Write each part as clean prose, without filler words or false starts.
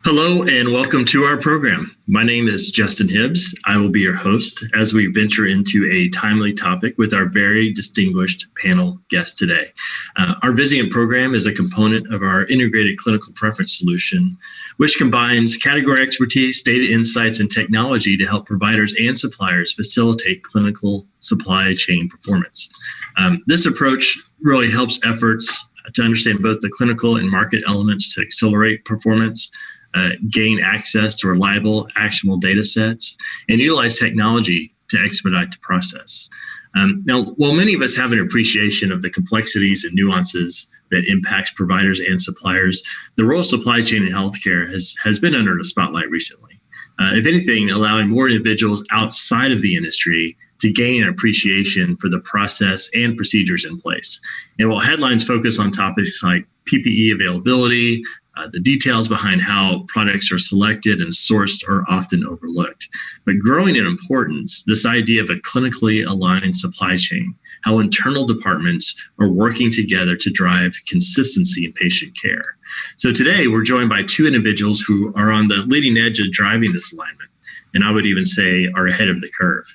Hello and welcome to our program. My name is Justin Hibbs. I will be your host as we venture into a timely topic with our very distinguished panel guest today. Our Vizient program is a component of our integrated clinical preference solution, which combines category expertise, data insights, and technology to help providers and suppliers facilitate clinical supply chain performance. This approach really helps efforts to understand both the clinical and market elements to accelerate performance, gain access to reliable, actionable data sets, and utilize technology to expedite the process. Now, while many of us have an appreciation of the complexities and nuances that impacts providers and suppliers, the role of supply chain in healthcare has been under the spotlight recently. If anything, allowing more individuals outside of the industry to gain an appreciation for the process and procedures in place. And while headlines focus on topics like PPE availability, the details behind how products are selected and sourced are often overlooked. But growing in importance, this idea of a clinically aligned supply chain, how internal departments are working together to drive consistency in patient care. So today, we're joined by two individuals who are on the leading edge of driving this alignment, and I would even say are ahead of the curve.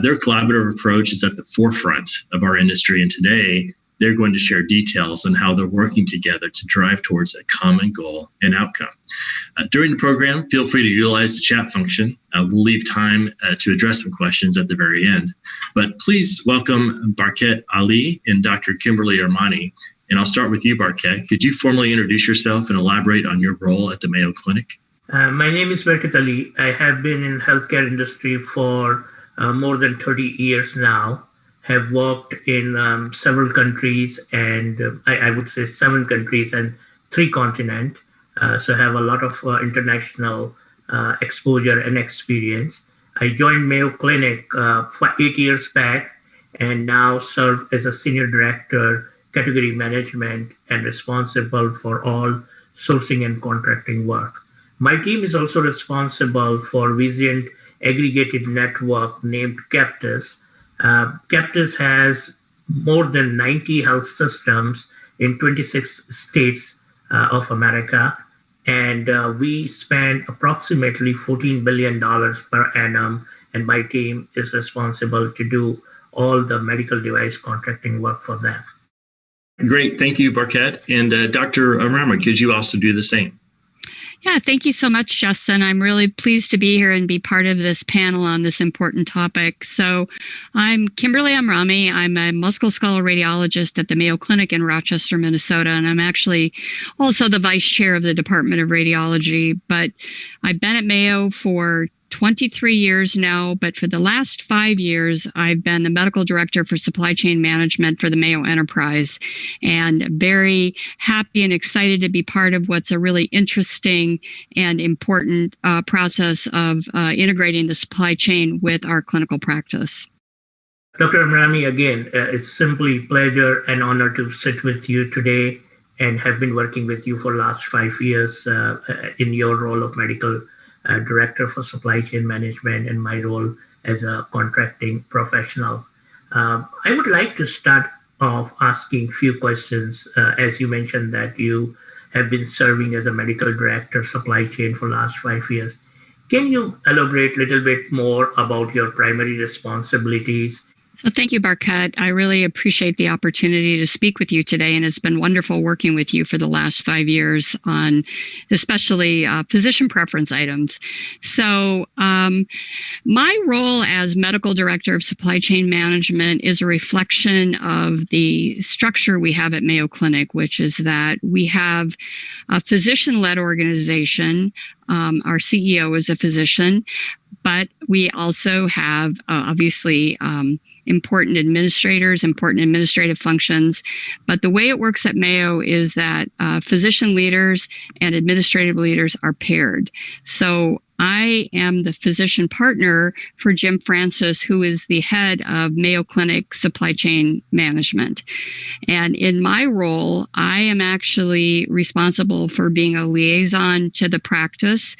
Their collaborative approach is at the forefront of our industry, and today, they're going to share details on how they're working together to drive towards a common goal and outcome. During the program, feel free to utilize the chat function. We'll leave time to address some questions at the very end. But please welcome Barket Ali and Dr. Kimberly Amrami. And I'll start with you, Barket. Could you formally introduce yourself and elaborate on your role at the Mayo Clinic? My name is Barket Ali. I have been in healthcare industry for more than 30 years now. Have worked in several countries, and I would say 7 countries and 3 continents. So I have a lot of international exposure and experience. I joined Mayo Clinic 8 years back and now serve as a senior director, category management, and responsible for all sourcing and contracting work. My team is also responsible for Vizient aggregated network named Captus. Captus has more than 90 health systems in 26 states of America, and we spend approximately $14 billion per annum, and my team is responsible to do all the medical device contracting work for them. Great. Thank you, Barket. And Dr. Amrami, could you also do the same? Yeah, thank you so much, Justin. I'm really pleased to be here and be part of this panel on this important topic. So I'm Kimberly Amrami. I'm a musculoskeletal radiologist at the Mayo Clinic in Rochester, Minnesota, and I'm actually also the vice chair of the Department of Radiology. But I've been at Mayo for 23 years now, but for the last 5 years, I've been the medical director for supply chain management for the Mayo Enterprise, and very happy and excited to be part of what's a really interesting and important process of integrating the supply chain with our clinical practice. Dr. Amrami, again, it's simply a pleasure and honor to sit with you today and have been working with you for the last 5 years in your role of medical director for supply chain management and my role as a contracting professional. I would like to start off asking a few questions. As you mentioned that you have been serving as a medical director supply chain for the last 5 years. Can you elaborate a little bit more about your primary responsibilities? So thank you, Barket. I really appreciate the opportunity to speak with you today, and it's been wonderful working with you for the last 5 years on especially physician preference items. So my role as medical director of supply chain management is a reflection of the structure we have at Mayo Clinic, which is that we have a physician-led organization. Our CEO is a physician, but we also have obviously important administrators, important administrative functions. But the way it works at Mayo is that physician leaders and administrative leaders are paired. So I am the physician partner for Jim Francis, who is the head of Mayo Clinic Supply Chain Management. And in my role, I am actually responsible for being a liaison to the practice.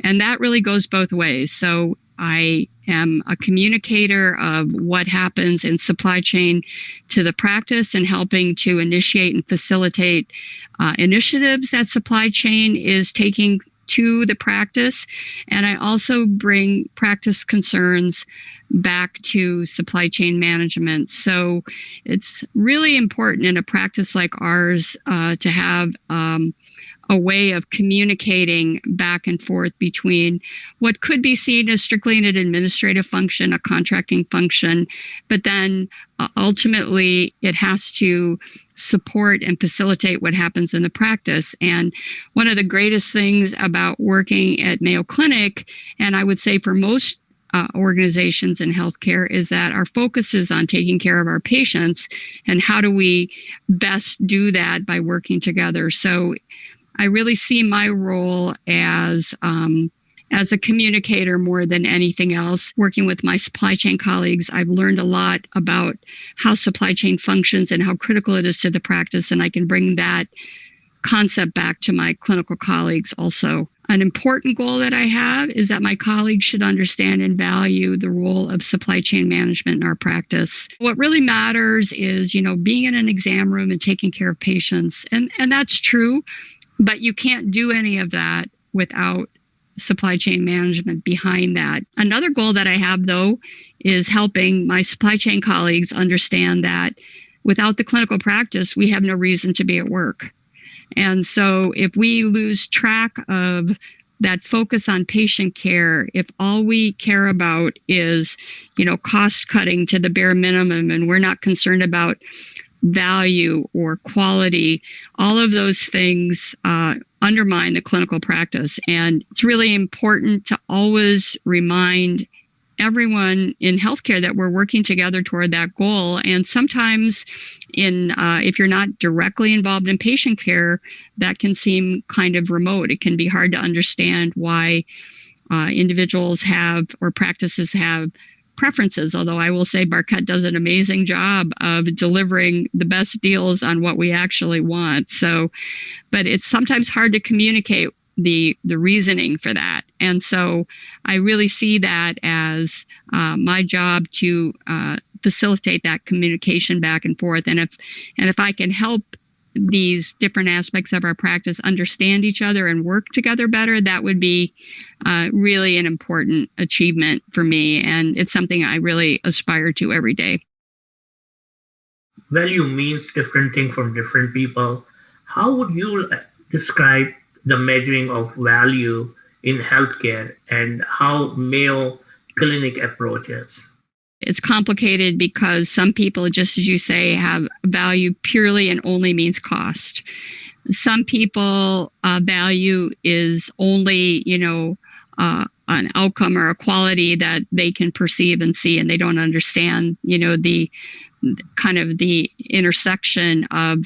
And that really goes both ways. So I am a communicator of what happens in supply chain to the practice and helping to initiate and facilitate initiatives that supply chain is taking to the practice. And I also bring practice concerns back to supply chain management. So it's really important in a practice like ours to have a way of communicating back and forth between what could be seen as strictly an administrative function, a contracting function, but then ultimately it has to support and facilitate what happens in the practice. And one of the greatest things about working at Mayo Clinic, and I would say for most organizations in healthcare, is that our focus is on taking care of our patients, and how do we best do that by working together. So I really see my role as a communicator more than anything else. Working with my supply chain colleagues, I've learned a lot about how supply chain functions and how critical it is to the practice, and I can bring that concept back to my clinical colleagues also. An important goal that I have is that my colleagues should understand and value the role of supply chain management in our practice. What really matters is, being in an exam room and taking care of patients, and that's true. But you can't do any of that without supply chain management behind that. Another goal that I have, though, is helping my supply chain colleagues understand that without the clinical practice, we have no reason to be at work. And so if we lose track of that focus on patient care, if all we care about is, cost cutting to the bare minimum, and we're not concerned about value or quality, all of those things undermine the clinical practice. And it's really important to always remind everyone in healthcare that we're working together toward that goal. And sometimes if you're not directly involved in patient care, that can seem kind of remote. It can be hard to understand why individuals have or practices have preferences, although I will say Barket does an amazing job of delivering the best deals on what we actually want. So, but it's sometimes hard to communicate the reasoning for that. And so I really see that as my job to facilitate that communication back and forth. And if I can help these different aspects of our practice understand each other and work together better, that would be really an important achievement for me. And it's something I really aspire to every day. Value means different things from different people. How would you describe the measuring of value in healthcare and how Mayo Clinic approaches? It's complicated because some people, just as you say, have value purely and only means cost. Some people value is only, an outcome or a quality that they can perceive and see, and they don't understand, the kind of the intersection of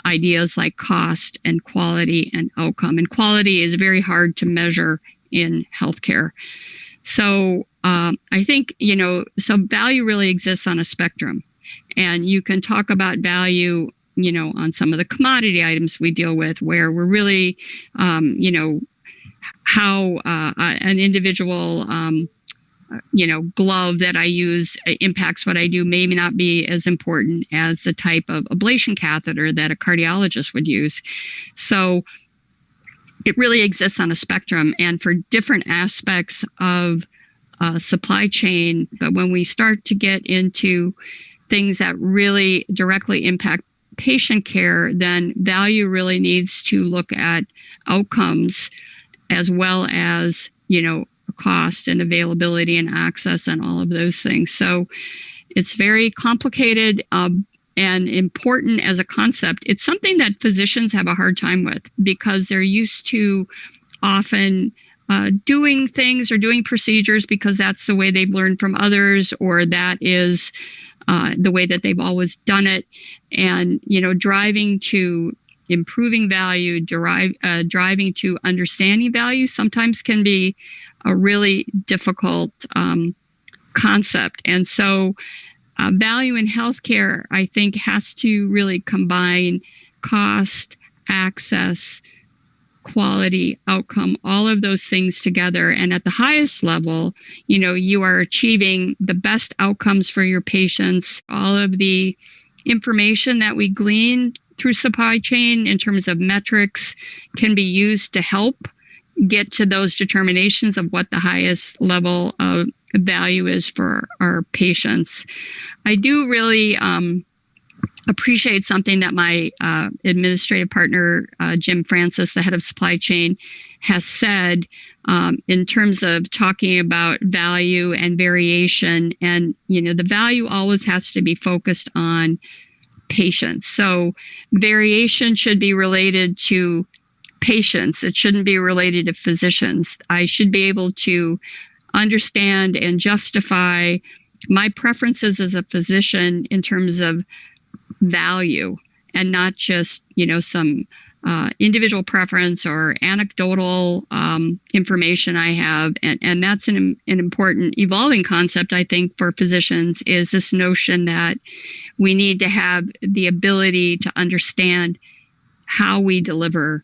ideas like cost and quality and outcome. And quality is very hard to measure in healthcare. So I think, so value really exists on a spectrum, and you can talk about value, on some of the commodity items we deal with, where we're really, how an individual, glove that I use impacts what I do may not be as important as the type of ablation catheter that a cardiologist would use. So it really exists on a spectrum, and for different aspects of supply chain. But when we start to get into things that really directly impact patient care, then value really needs to look at outcomes as well as, cost and availability and access and all of those things. So it's very complicated and important as a concept. It's something that physicians have a hard time with because they're used to often doing things or doing procedures because that's the way they've learned from others, or that is the way that they've always done it. And, driving to improving value, driving to understanding value sometimes can be a really difficult concept. And so value in healthcare, I think, has to really combine cost, access, quality, outcome, all of those things together. And at the highest level, you are achieving the best outcomes for your patients. All of the information that we glean through supply chain in terms of metrics can be used to help get to those determinations of what the highest level of value is for our patients. I do really appreciate something that my administrative partner, Jim Francis, the head of supply chain, has said in terms of talking about value and variation. And, the value always has to be focused on patients. So variation should be related to patients. It shouldn't be related to physicians. I should be able to understand and justify my preferences as a physician in terms of value, and not just some individual preference or anecdotal information I have. And that's an important evolving concept, I think, for physicians, is this notion that we need to have the ability to understand how we deliver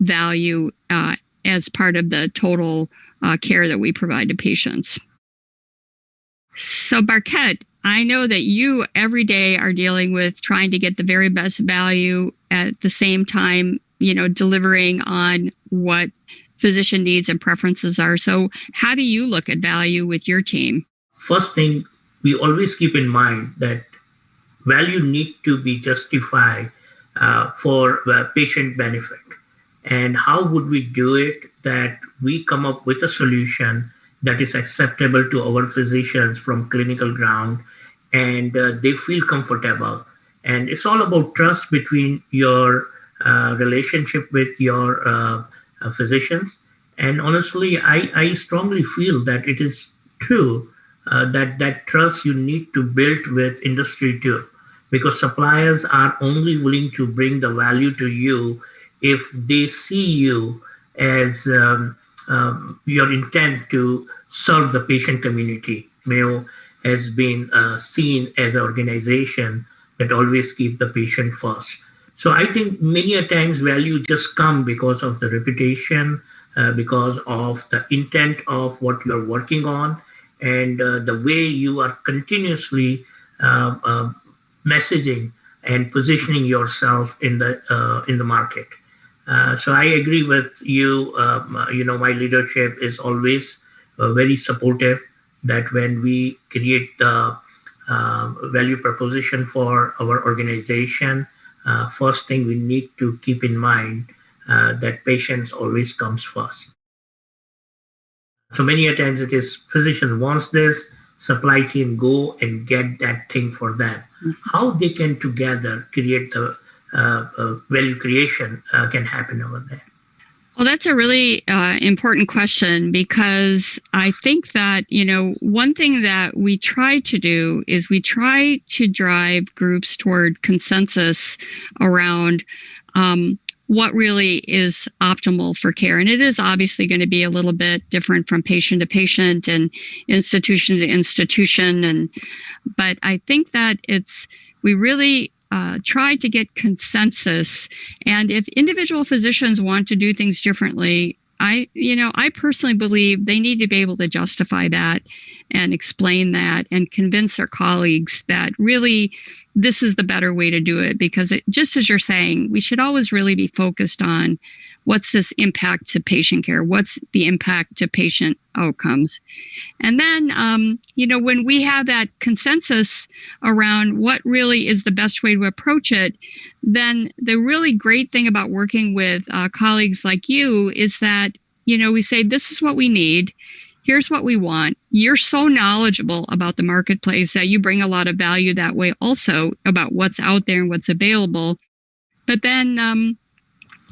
value as part of the total care that we provide to patients. So Barket, I know that you every day are dealing with trying to get the very best value at the same time, delivering on what physician needs and preferences are. So how do you look at value with your team? First thing, we always keep in mind that value need to be justified for patient benefit. And how would we do it? That we come up with a solution that is acceptable to our physicians from clinical ground, and they feel comfortable. And it's all about trust between your relationship with your physicians. And honestly, I strongly feel that it is true that trust you need to build with industry too, because suppliers are only willing to bring the value to you if they see you as your intent to serve the patient community. Mayo has been seen as an organization that always keep the patient first. So I think many a times value just come because of the reputation, because of the intent of what you're working on, and the way you are continuously messaging and positioning yourself in the market. So I agree with you. My leadership is always very supportive, that when we create the value proposition for our organization, first thing we need to keep in mind that patients always comes first. So many a times it is physician wants this, supply chain go and get that thing for them. How they can together create the value creation can happen over there. Well, that's a really important question, because I think that, one thing that we try to do is we try to drive groups toward consensus around what really is optimal for care. And it is obviously going to be a little bit different from patient to patient and institution to institution. But I think that we really try to get consensus. And if individual physicians want to do things differently, I personally believe they need to be able to justify that and explain that and convince their colleagues that really this is the better way to do it. Because just as you're saying, we should always really be focused on what's this impact to patient care? What's the impact to patient outcomes? And then, when we have that consensus around what really is the best way to approach it, then the really great thing about working with colleagues like you is that, we say, this is what we need. Here's what we want. You're so knowledgeable about the marketplace that you bring a lot of value that way also, about what's out there and what's available. But then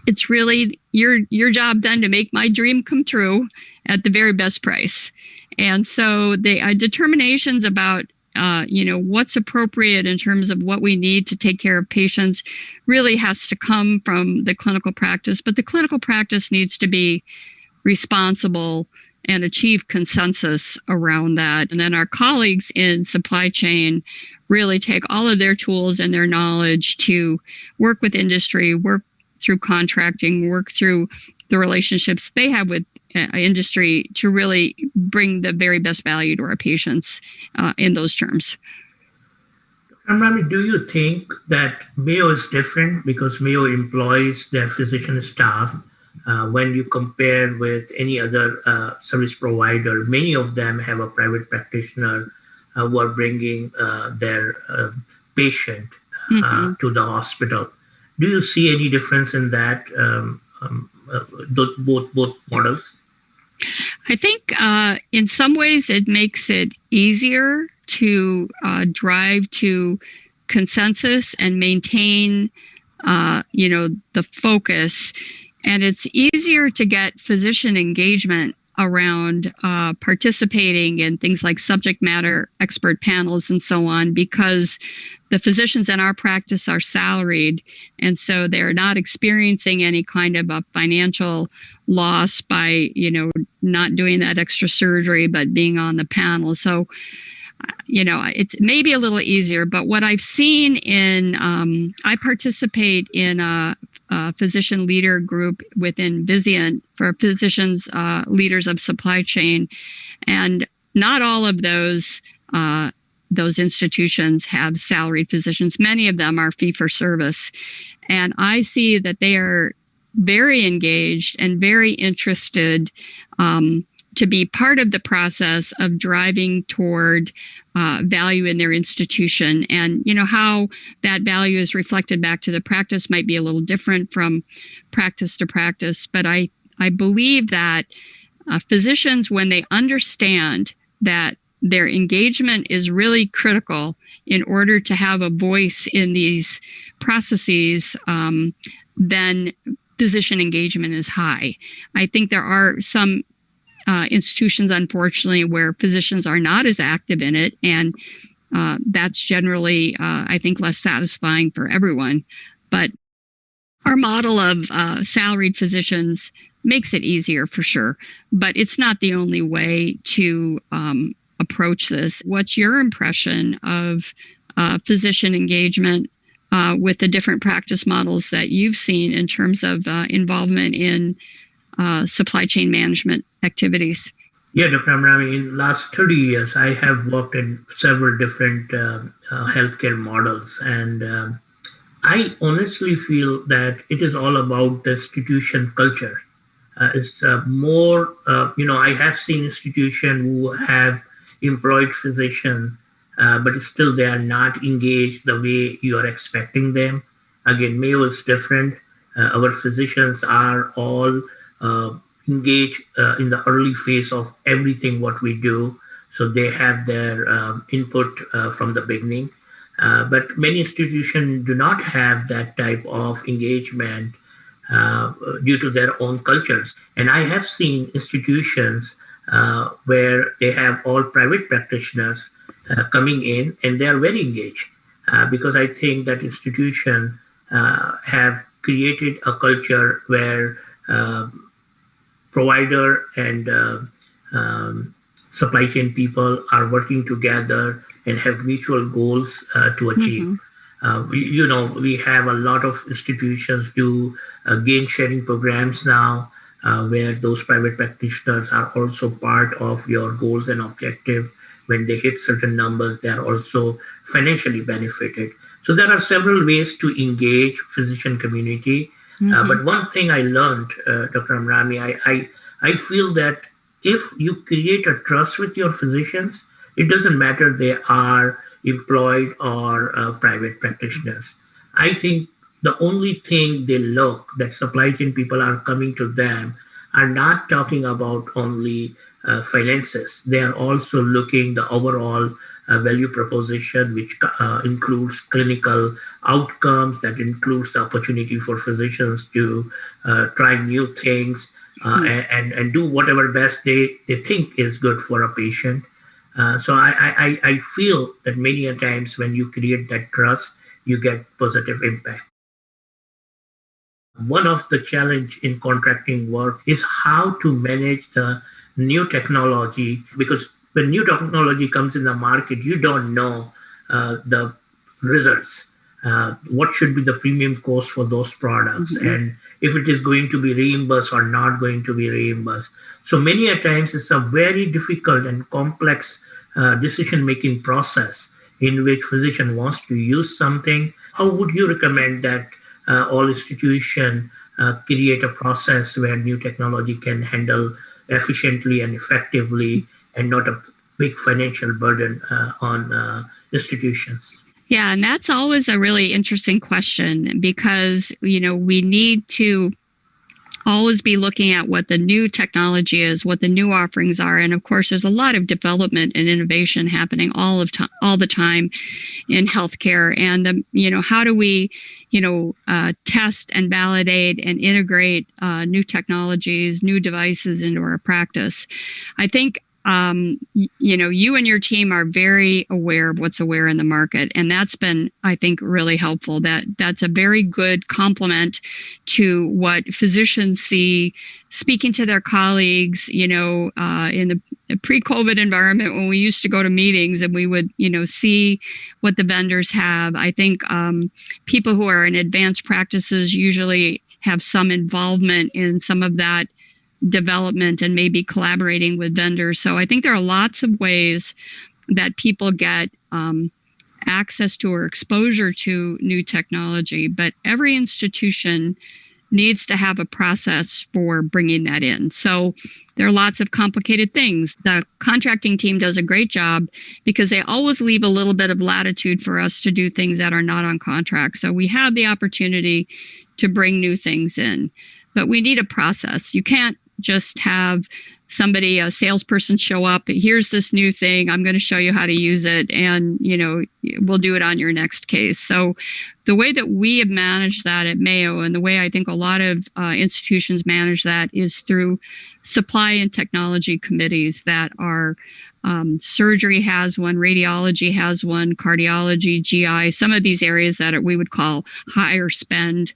it's really your job then to make my dream come true at the very best price. And so the determinations about what's appropriate in terms of what we need to take care of patients really has to come from the clinical practice. But the clinical practice needs to be responsible and achieve consensus around that. And then our colleagues in supply chain really take all of their tools and their knowledge to work with industry, work through contracting, work through the relationships they have with industry to really bring the very best value to our patients in those terms. Amrami, do you think that Mayo is different because Mayo employs their physician staff When you compare with any other service provider, many of them have a private practitioner who are bringing their patient to the hospital. Do you see any difference in that, both models? I think in some ways it makes it easier to drive to consensus and maintain, the focus. And it's easier to get physician engagement around participating in things like subject matter expert panels and so on, because the physicians in our practice are salaried, and so they're not experiencing any kind of a financial loss by not doing that extra surgery but being on the panel. So it's maybe a little easier. But what I've seen I participate in a physician leader group within Vizient for physicians, leaders of supply chain, and not all of those institutions have salaried physicians. Many of them are fee for service, and I see that they are very engaged and very interested to be part of the process of driving toward value in their institution. And how that value is reflected back to the practice might be a little different from practice to practice. But I believe that physicians, when they understand that their engagement is really critical in order to have a voice in these processes, then physician engagement is high. I think there are some institutions, unfortunately, where physicians are not as active in it, and that's generally, I think, less satisfying for everyone. But our model of salaried physicians makes it easier for sure, but it's not the only way to approach this. What's your impression of physician engagement with the different practice models that you've seen in terms of involvement in supply chain management activities? Yeah, Dr. Amrami, in the last 30 years, I have worked in several different healthcare models. And I honestly feel that it is all about the institution culture. It's more, I have seen institutions who have employed physicians, but still they are not engaged the way you are expecting them. Again, Mayo is different. Our physicians are all engage in the early phase of everything what we do, so they have their input from the beginning. But many institutions do not have that type of engagement due to their own cultures. And I have seen institutions where they have all private practitioners coming in, and they are very engaged because I think that institutions have created a culture where provider and supply chain people are working together and have mutual goals to achieve. We have a lot of institutions do gain sharing programs now, where those private practitioners are also part of your goals and objective. When they hit certain numbers, they are also financially benefited. So there are several ways to engage physician community. But one thing I learned, Dr. Amrami, I feel that if you create a trust with your physicians, it doesn't matter they are employed or private practitioners. I think the only thing they look that supply chain people are coming to them are not talking about only finances. They are also looking the overall value proposition, which includes clinical outcomes, that includes the opportunity for physicians to try new things and do whatever best they think is good for a patient. So I feel that many a times when you create that trust, you get positive impact. One of the challenge in contracting work is how to manage the new technology, because when new technology comes in the market, you don't know the results. What should be the premium cost for those products, and if it is going to be reimbursed or not going to be reimbursed. So many a times it's a very difficult and complex decision-making process in which physician wants to use something. How would you recommend that all institutions create a process where new technology can handle efficiently and effectively, and not a big financial burden on institutions. Yeah, and that's always a really interesting question because, we need to always be looking at what the new technology is, what the new offerings are. And of course, there's a lot of development and innovation happening all the time in healthcare. And, how do we, test and validate and integrate new technologies, new devices into our practice? I think you and your team are very aware of what's aware in the market. And that's been, I think, really helpful. That's a very good complement to what physicians see speaking to their colleagues, in the pre-COVID environment when we used to go to meetings and we would, see what the vendors have. I think people who are in advanced practices usually have some involvement in some of that development and maybe collaborating with vendors. So I think there are lots of ways that people get access to or exposure to new technology, but every institution needs to have a process for bringing that in. So there are lots of complicated things. The contracting team does a great job because they always leave a little bit of latitude for us to do things that are not on contract. So we have the opportunity to bring new things in, but we need a process. You can't just have a salesperson show up, here's this new thing, I'm going to show you how to use it, and we'll do it on your next case. So the way that we have managed that at Mayo, and the way I think a lot of institutions manage that, is through supply and technology committees that are surgery has one, radiology has one, cardiology, GI, some of these areas that we would call higher spend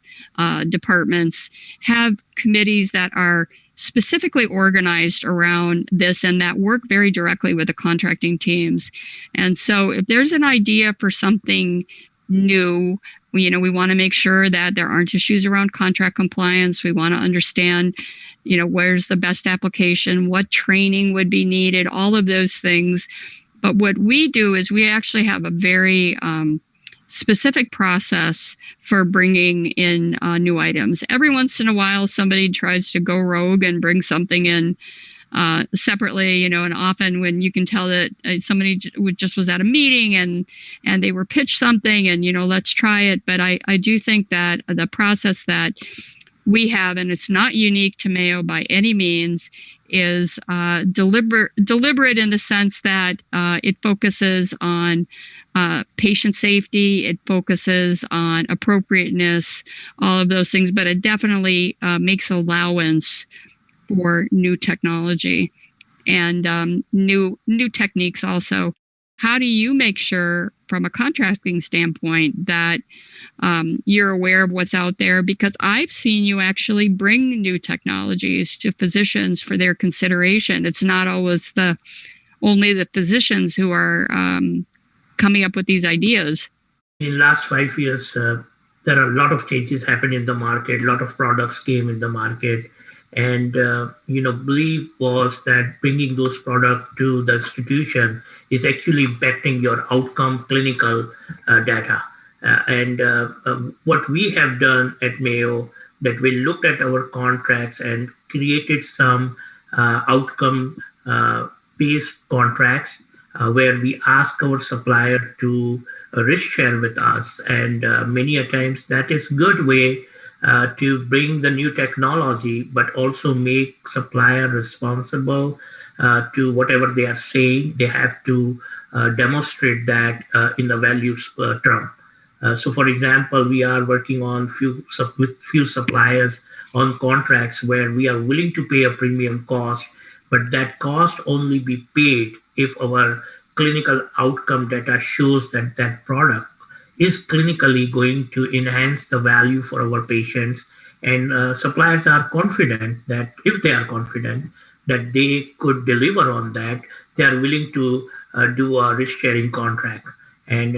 departments have committees that are specifically organized around this and that work very directly with the contracting teams. And so if there's an idea for something new, we want to make sure that there aren't issues around contract compliance. We want to understand, where's the best application, what training would be needed, all of those things. But what we do is we actually have a very specific process for bringing in new items. Every once in a while, somebody tries to go rogue and bring something in separately, and often when you can tell that somebody just was at a meeting and they were pitched something and, let's try it. But I do think that the process that we have, and it's not unique to Mayo by any means, is deliberate in the sense that it focuses on patient safety, it focuses on appropriateness, all of those things, but it definitely makes allowance for new technology and new techniques also. How do you make sure from a contracting standpoint that you're aware of what's out there? Because I've seen you actually bring new technologies to physicians for their consideration. It's not always only the physicians who are coming up with these ideas. In the last 5 years, there are a lot of changes happened in the market. A lot of products came in the market. And, belief was that bringing those products to the institution is actually impacting your outcome clinical data. What we have done at Mayo, that we looked at our contracts and created some outcome-based contracts where we ask our supplier to risk share with us. And many a times that is good way to bring the new technology, but also make supplier responsible to whatever they are saying. They have to demonstrate that in the value term. So, for example, we are working on with few suppliers on contracts where we are willing to pay a premium cost, but that cost only be paid if our clinical outcome data shows that that product is clinically going to enhance the value for our patients. And suppliers are confident that if they are confident that they could deliver on that, they are willing to do a risk-sharing contract. And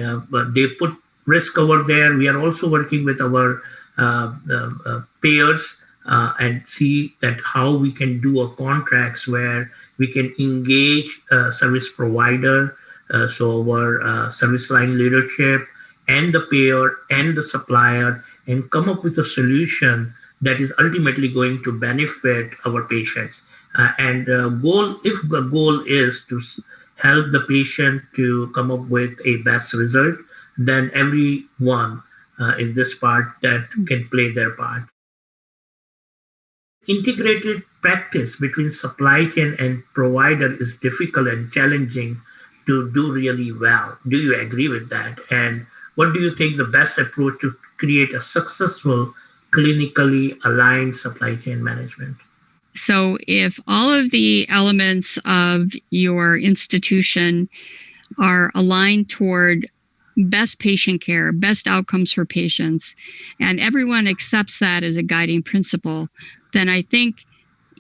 they put risk over there. We are also working with our payers and see that how we can do a contracts where we can engage a service provider, so our service line leadership, and the payer and the supplier, and come up with a solution that is ultimately going to benefit our patients. And if the goal is to help the patient to come up with a best result, then everyone in this part that can play their part. Integrated practice between supply chain and provider is difficult and challenging to do really well. Do you agree with that? And what do you think the best approach to create a successful, clinically aligned supply chain management? So if all of the elements of your institution are aligned toward best patient care, best outcomes for patients, and everyone accepts that as a guiding principle, then I think,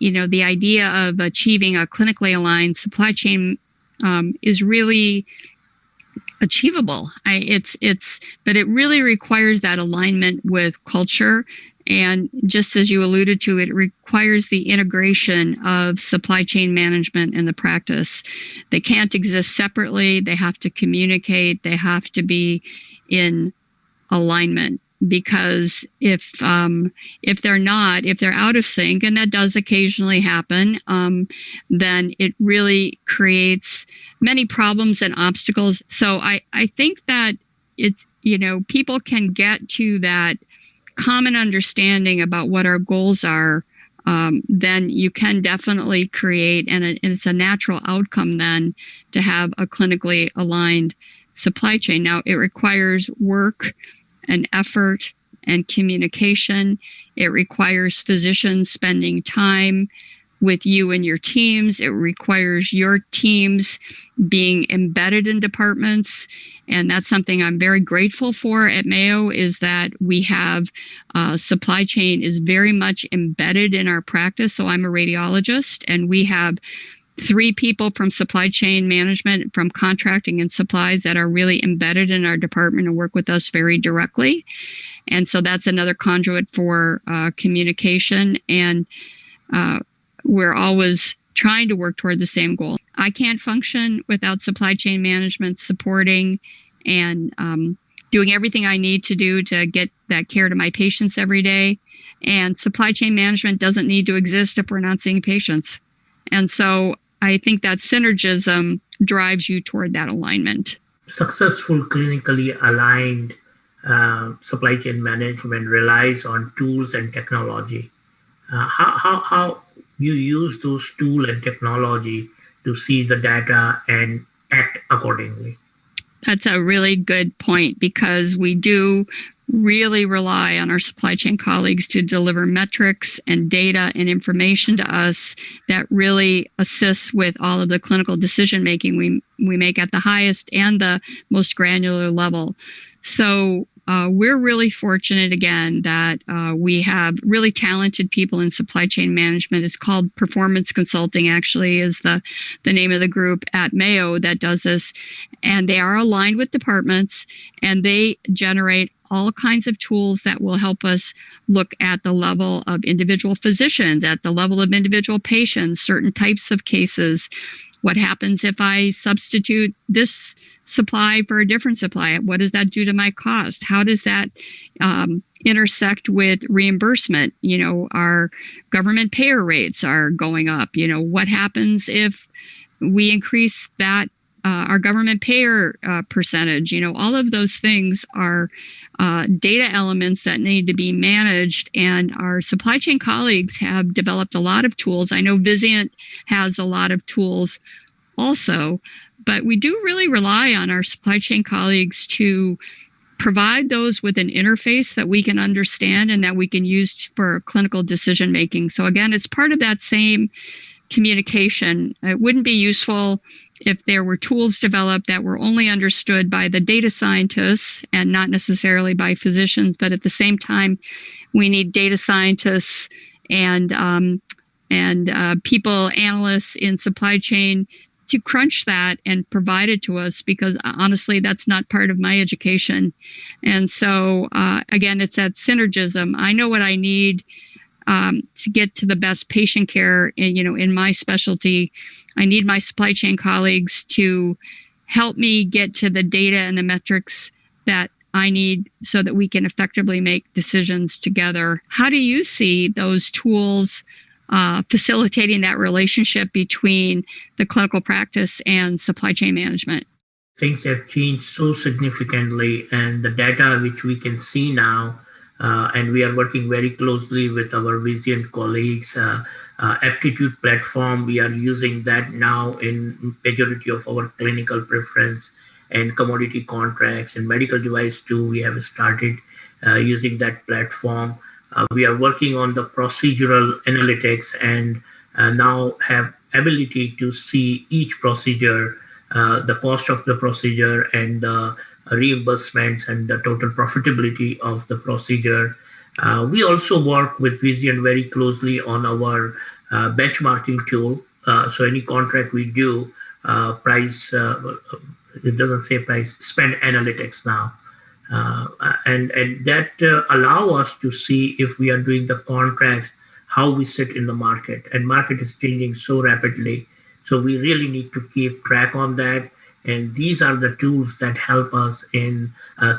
the idea of achieving a clinically aligned supply chain is really achievable. But it really requires that alignment with culture. And just as you alluded to, it requires the integration of supply chain management and the practice. They can't exist separately. They have to communicate. They have to be in alignment. Because if they're not, if they're out of sync, and that does occasionally happen, then it really creates many problems and obstacles. So I think that it's, people can get to that common understanding about what our goals are, then you can definitely create, and it's a natural outcome then to have a clinically aligned supply chain. Now, it requires work and effort and communication. It requires physicians spending time with you and your teams. It requires your teams being embedded in departments. And that's something I'm very grateful for at Mayo, is that we have supply chain is very much embedded in our practice. So I'm a radiologist, and we have 3 people from supply chain management, from contracting and supplies, that are really embedded in our department and work with us very directly. And so that's another conduit for communication. And we're always trying to work toward the same goal. I can't function without supply chain management supporting and doing everything I need to do to get that care to my patients every day. And supply chain management doesn't need to exist if we're not seeing patients. And so I think that synergism drives you toward that alignment. Successful, clinically aligned supply chain management relies on tools and technology. How you use those tools and technology to see the data and act accordingly? That's a really good point, because we do really rely on our supply chain colleagues to deliver metrics and data and information to us that really assists with all of the clinical decision making we make at the highest and the most granular level. So we're really fortunate, again, that we have really talented people in supply chain management. It's called Performance Consulting, actually, is the name of the group at Mayo that does this. And they are aligned with departments, and they generate all kinds of tools that will help us look at the level of individual physicians, at the level of individual patients, certain types of cases. What happens if I substitute this supply for a different supply? What does that do to my cost? How does that intersect with reimbursement? Our government payer rates are going up. What happens if we increase that our government payer percentage? All of those things are data elements that need to be managed, and our supply chain colleagues have developed a lot of tools. I know Vizient has a lot of tools also, but we do really rely on our supply chain colleagues to provide those with an interface that we can understand and that we can use for clinical decision making. So again, it's part of that same communication. It wouldn't be useful if there were tools developed that were only understood by the data scientists and not necessarily by physicians. But at the same time, we need data scientists and people, analysts in supply chain, to crunch that and provide it to us, because honestly, that's not part of my education. And so again, it's that synergism. I know what I need to get to the best patient care, in my specialty. I need my supply chain colleagues to help me get to the data and the metrics that I need so that we can effectively make decisions together. How do you see those tools facilitating that relationship between the clinical practice and supply chain management? Things have changed so significantly, and the data which we can see now, and we are working very closely with our Vizient colleagues. Aptitude platform, we are using that now in majority of our clinical preference and commodity contracts and medical device too. We have started using that platform. We are working on the procedural analytics and now have ability to see each procedure, the cost of the procedure and the reimbursements and the total profitability of the procedure. We also work with Vizient very closely on our benchmarking tool. So any contract we do, price, it doesn't say price, spend analytics now. And that allow us to see if we are doing the contracts, how we sit in the market. And market is changing so rapidly. So we really need to keep track on that. And these are the tools that help us in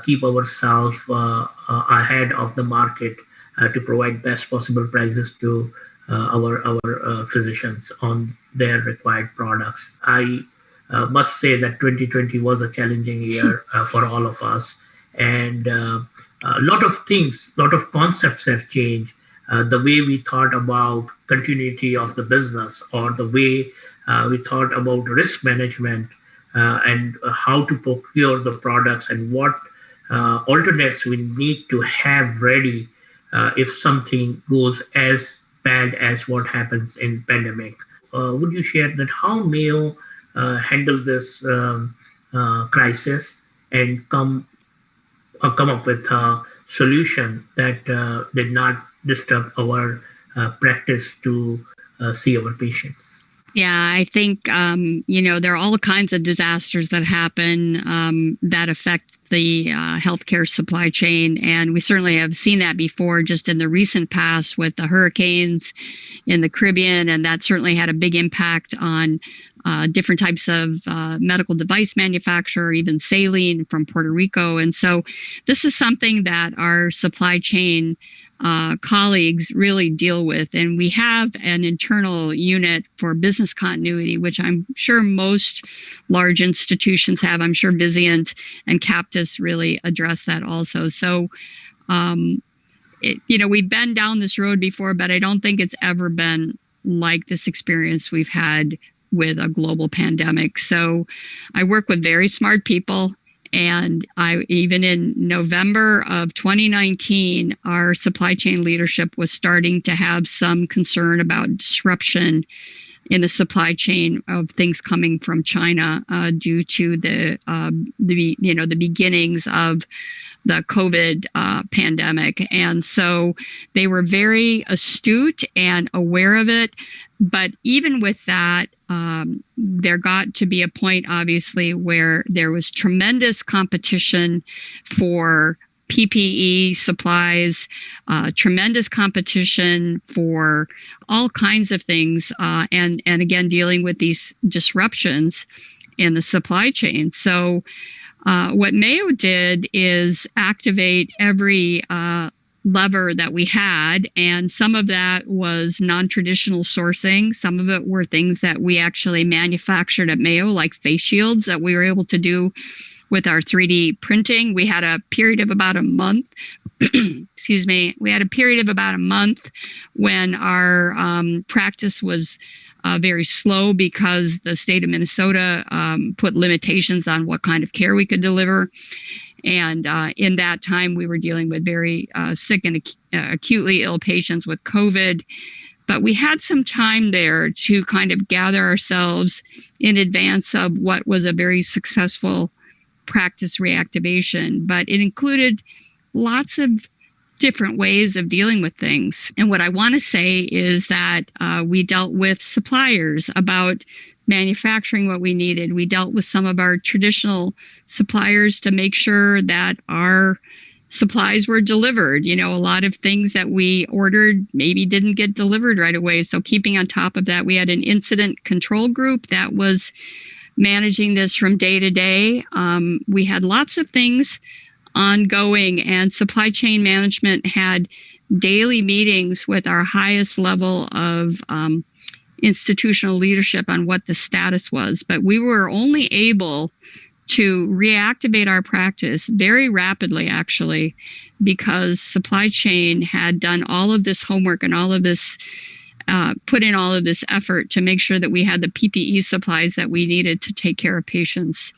keep ourselves ahead of the market to provide best possible prices to our physicians on their required products. I must say that 2020 was a challenging year for all of us. And a lot of things, a lot of concepts have changed. The way we thought about continuity of the business, or the way we thought about risk management and how to procure the products and what alternates we need to have ready if something goes as bad as what happens in pandemic. Would you share that how Mayo handled this crisis and come up with a solution that did not disturb our practice to see our patients? Yeah, I think, there are all kinds of disasters that happen that affect the healthcare supply chain. And we certainly have seen that before just in the recent past with the hurricanes in the Caribbean. And that certainly had a big impact on different types of medical device manufacturer, even saline from Puerto Rico. And so this is something that our supply chain colleagues really deal with. And we have an internal unit for business continuity, which I'm sure most large institutions have. I'm sure Vizient and Captis really address that also. So, we've been down this road before, but I don't think it's ever been like this experience we've had with a global pandemic. So I work with very smart people. And even in November of 2019, our supply chain leadership was starting to have some concern about disruption in the supply chain of things coming from China due to the beginnings of the COVID pandemic. And so they were very astute and aware of it. But even with that, there got to be a point, obviously, where there was tremendous competition for PPE supplies, tremendous competition for all kinds of things, and again, dealing with these disruptions in the supply chain. So what Mayo did is activate every lever that we had, and some of that was non-traditional sourcing. Some of it were things that we actually manufactured at Mayo, like face shields that we were able to do with our 3D printing. We had a period of about a month, excuse me, we had a period of about a month when our practice was very slow because the state of Minnesota put limitations on what kind of care we could deliver. And in that time, we were dealing with very sick and acutely ill patients with COVID. But we had some time there to kind of gather ourselves in advance of what was a very successful practice reactivation. But it included lots of different ways of dealing with things. And what I want to say is that we dealt with suppliers about manufacturing what we needed. We dealt with some of our traditional suppliers to make sure that our supplies were delivered. A lot of things that we ordered maybe didn't get delivered right away. So keeping on top of that, we had an incident control group that was managing this from day to day. We had lots of things ongoing, and supply chain management had daily meetings with our highest level of institutional leadership on what the status was. But we were only able to reactivate our practice very rapidly, actually, because supply chain had done all of this homework and all of this, put in all of this effort to make sure that we had the PPE supplies that we needed to take care of patients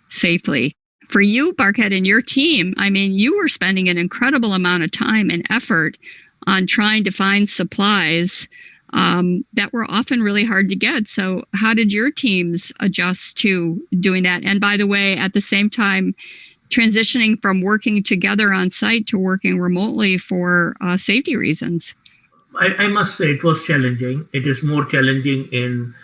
safely. For you, Barket, and your team, I mean, you were spending an incredible amount of time and effort on trying to find supplies that were often really hard to get. So how did your teams adjust to doing that? And by the way, at the same time, transitioning from working together on site to working remotely for safety reasons? I must say it was challenging. It is more challenging in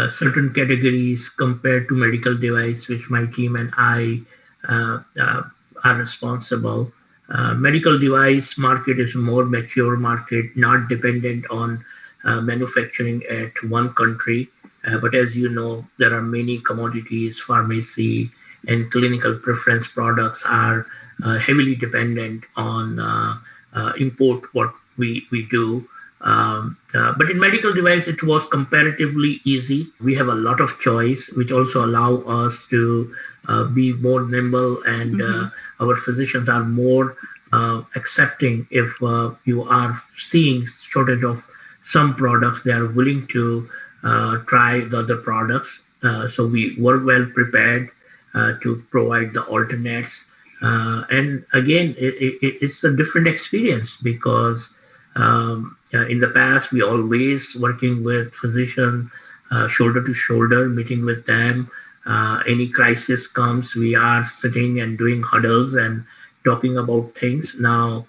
certain categories compared to medical device, which my team and I are responsible. Medical device market is a more mature market, not dependent on manufacturing at one country. But as you know, there are many commodities, pharmacy and clinical preference products are heavily dependent on import what we do. But in medical device, it was comparatively easy. We have a lot of choice, which also allow us to be more nimble, and our physicians are more accepting. If you are seeing shortage of some products, they are willing to try the other products. So we were well prepared to provide the alternates. And again, it's a different experience because in the past, we always working with physicians shoulder to shoulder, meeting with them. Any crisis comes, we are sitting and doing huddles and talking about things. Now,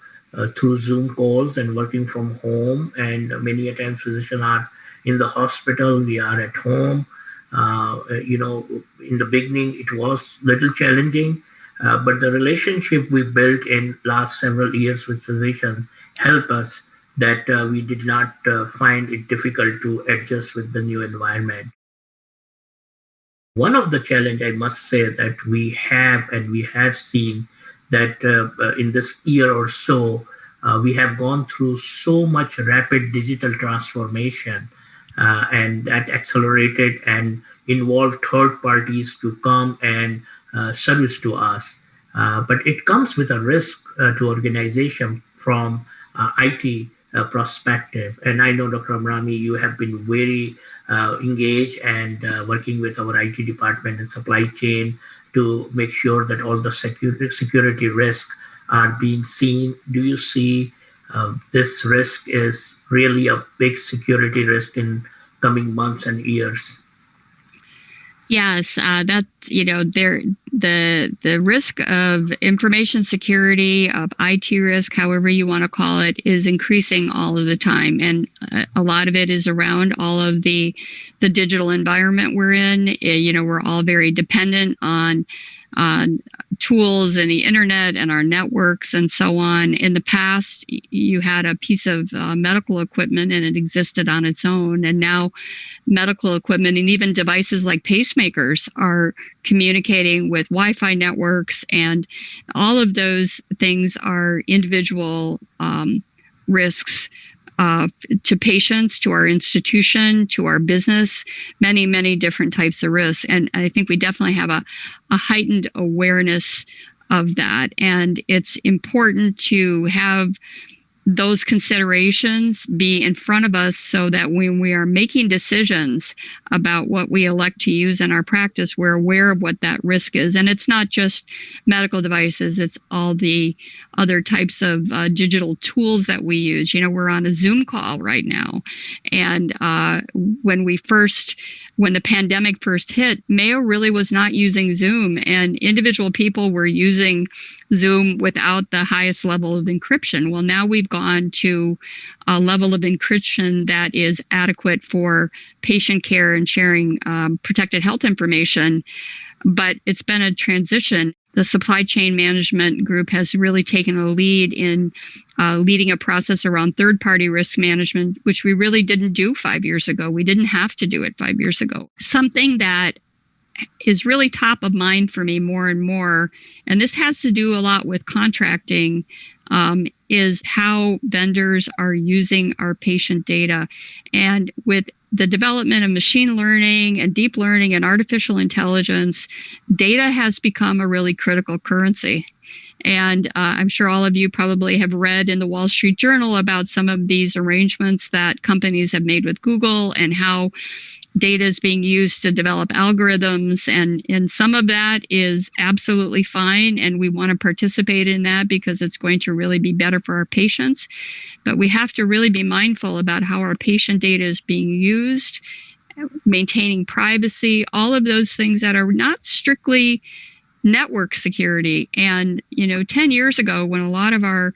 through Zoom calls and working from home, and many times physicians are in the hospital, we are at home. In the beginning, it was a little challenging, but the relationship we built in last several years with physicians help us that we did not find it difficult to adjust with the new environment. One of the challenge I must say that we have seen that in this year or so, we have gone through so much rapid digital transformation, and that accelerated and involved third parties to come and service to us. But it comes with a risk to organization from IT perspective. And I know, Dr. Amrami, you have been very engaged and working with our IT department and supply chain to make sure that all the security risks are being seen. Do you see this risk is really a big security risk in coming months and years? Yes, the risk of information security, of IT risk, however you want to call it, is increasing all of the time, and a lot of it is around all of the digital environment we're in. We're all very dependent on tools and the internet and our networks and so on. In the past, you had a piece of medical equipment and it existed on its own. And now medical equipment and even devices like pacemakers are communicating with Wi-Fi networks, and all of those things are individual risks to patients, to our institution, to our business, many, many different types of risks. And I think we definitely have a heightened awareness of that. And it's important to have those considerations be in front of us so that when we are making decisions about what we elect to use in our practice, we're aware of what that risk is. And it's not just medical devices, it's all the other types of digital tools that we use. We're on a Zoom call right now. And when the pandemic first hit, Mayo really was not using Zoom, and individual people were using Zoom without the highest level of encryption. Well, now we've gone to a level of encryption that is adequate for patient care and sharing protected health information. But it's been a transition. The supply chain management group has really taken a lead in leading a process around third-party risk management, which we really didn't do 5 years ago. We didn't have to do it 5 years ago. Something that is really top of mind for me more and more, and this has to do a lot with contracting, is how vendors are using our patient data. And with the development of machine learning and deep learning and artificial intelligence, data has become a really critical currency. And I'm sure all of you probably have read in the Wall Street Journal about some of these arrangements that companies have made with Google and how data is being used to develop algorithms. And some of that is absolutely fine. And we want to participate in that because it's going to really be better for our patients. But we have to really be mindful about how our patient data is being used, maintaining privacy, all of those things that are not strictly network security. And, 10 years ago, when a lot of our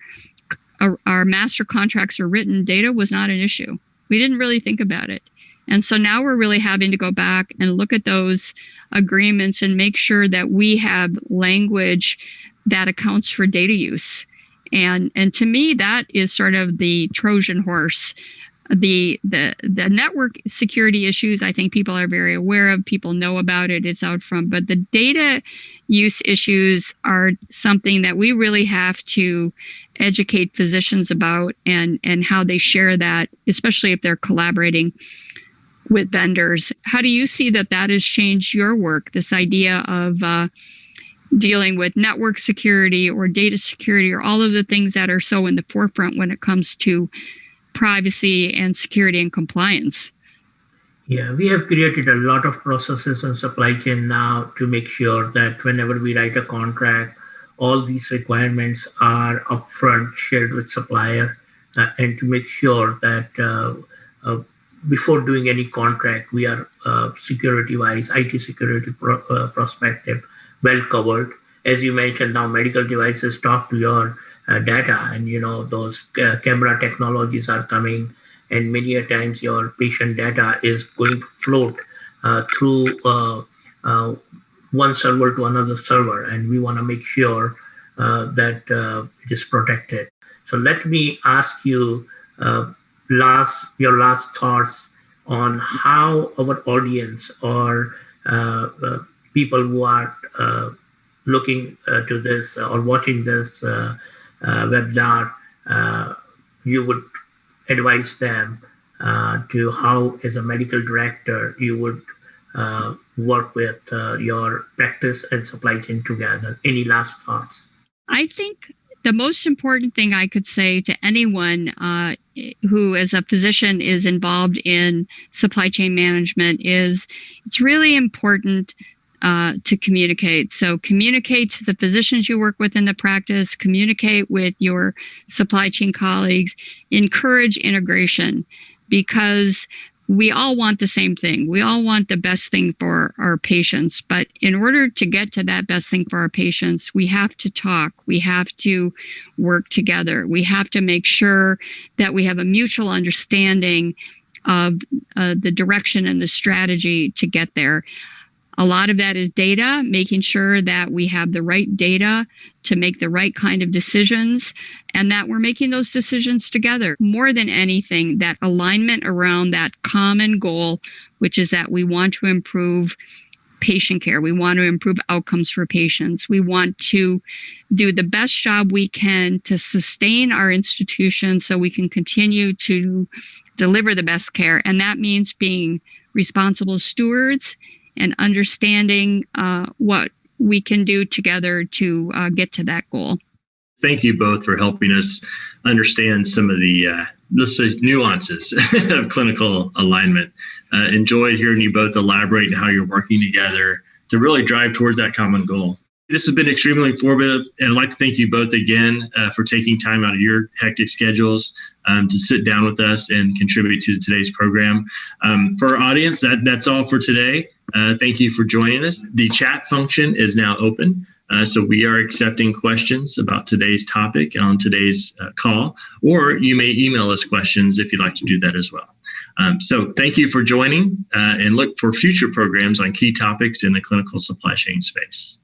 master contracts were written, data was not an issue. We didn't really think about it. And so now we're really having to go back and look at those agreements and make sure that we have language that accounts for data use. And to me, that is sort of the Trojan horse. The network security issues, I think people are very aware of. People know about it. It's out front. But the data use issues are something that we really have to educate physicians about and how they share that, especially if they're collaborating with vendors. How do you see that has changed your work, this idea of dealing with network security or data security or all of the things that are so in the forefront when it comes to privacy and security and compliance? Yeah, we have created a lot of processes in supply chain now to make sure that whenever we write a contract, all these requirements are upfront shared with supplier, and to make sure that before doing any contract, we are security-wise, IT security perspective, well covered. As you mentioned, now medical devices talk to your data, and those camera technologies are coming, and many a times your patient data is going to float through one server to another server, and we want to make sure that it is protected. So let me ask you your last thoughts on how our audience or people who are looking to this or watching this webinar, you would advise them to how, as a medical director, you would work with your practice and supply chain together. Any last thoughts? I think the most important thing I could say to anyone who, as a physician, is involved in supply chain management is it's really important to communicate. So communicate to the physicians you work with in the practice, communicate with your supply chain colleagues, encourage integration, because we all want the same thing. We all want the best thing for our patients. But in order to get to that best thing for our patients, we have to talk. We have to work together. We have to make sure that we have a mutual understanding of the direction and the strategy to get there. A lot of that is data, making sure that we have the right data to make the right kind of decisions and that we're making those decisions together. More than anything, that alignment around that common goal, which is that we want to improve patient care. We want to improve outcomes for patients. We want to do the best job we can to sustain our institution so we can continue to deliver the best care. And that means being responsible stewards and understanding what we can do together to get to that goal. Thank you both for helping us understand some of the nuances of clinical alignment. Enjoyed hearing you both elaborate on how you're working together to really drive towards that common goal. This has been extremely informative, and I'd like to thank you both again for taking time out of your hectic schedules to sit down with us and contribute to today's program. For our audience, that's all for today. Thank you for joining us. The chat function is now open, so we are accepting questions about today's topic on today's call, or you may email us questions if you'd like to do that as well. So thank you for joining, and look for future programs on key topics in the clinical supply chain space.